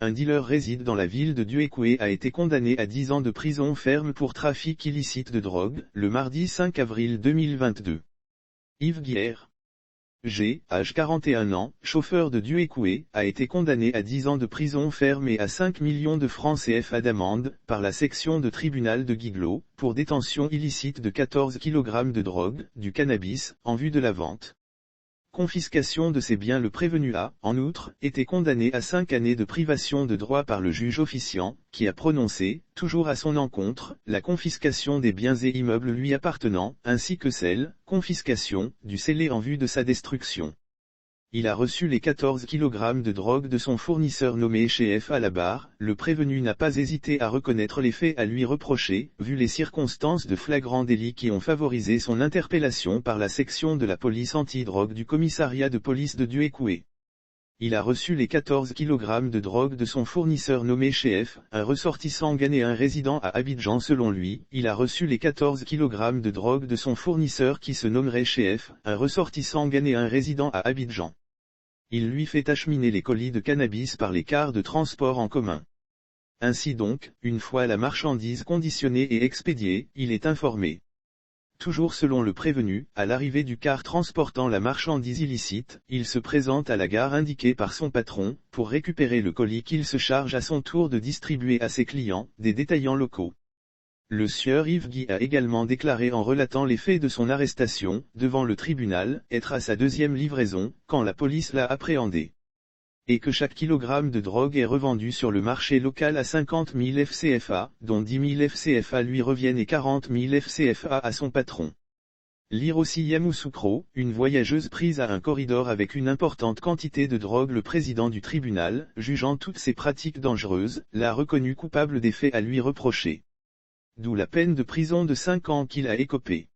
un dealer réside dans la ville de Duékoué a été condamné à 10 ans de prison ferme pour trafic illicite de drogue, le mardi 5 avril 2022. Yves Guière, âge 41 ans, chauffeur de Duékoué, a été condamné à 10 ans de prison ferme et à 5 millions de francs CFA d'amende, par la section de tribunal de Guiglo, pour détention illicite de 14 kg de drogue, du cannabis, en vue de la vente. Confiscation de ses biens. Le prévenu a, en outre, été condamné à 5 années de privation de droit par le juge officiant, qui a prononcé, toujours à son encontre, la confiscation des biens et immeubles lui appartenant, ainsi que celle, confiscation, du scellé en vue de sa destruction. Il a reçu les 14 kg de drogue de son fournisseur nommé Chef à la barre. Le prévenu n'a pas hésité à reconnaître les faits à lui reprocher, vu les circonstances de flagrant délit qui ont favorisé son interpellation par la section de la police anti-drogue du commissariat de police de Duékoué. Il a reçu les 14 kg de drogue de son fournisseur nommé Chef, un ressortissant ghanéen résident à Abidjan. Selon lui, il a reçu les 14 kg de drogue de son fournisseur qui se nommerait Chef, un ressortissant ghanéen résident à Abidjan. Il lui fait acheminer les colis de cannabis par les cars de transport en commun. Ainsi donc, une fois la marchandise conditionnée et expédiée, il est informé. Toujours selon le prévenu, à l'arrivée du car transportant la marchandise illicite, il se présente à la gare indiquée par son patron, pour récupérer le colis qu'il se charge à son tour de distribuer à ses clients, des détaillants locaux. Le sieur Yves Guy a également déclaré en relatant les faits de son arrestation, devant le tribunal, être à sa deuxième livraison, quand la police l'a appréhendé. Et que chaque kilogramme de drogue est revendu sur le marché local à 50 000 FCFA, dont 10 000 FCFA lui reviennent et 40 000 FCFA à son patron. Lire aussi Yamoussoukro, une voyageuse prise à un corridor avec une importante quantité de drogue. Le président du tribunal, jugeant toutes ces pratiques dangereuses, l'a reconnu coupable des faits à lui reprocher. D'où la peine de prison de 5 ans qu'il a écopée.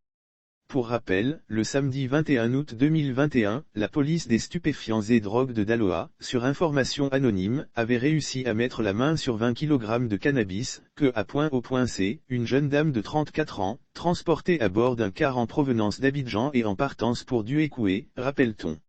Pour rappel, le samedi 21 août 2021, la police des stupéfiants et drogues de Daloa, sur information anonyme, avait réussi à mettre la main sur 20 kg de cannabis, que à point au point C, une jeune dame de 34 ans, transportée à bord d'un car en provenance d'Abidjan et en partance pour Duékoué, rappelle-t-on.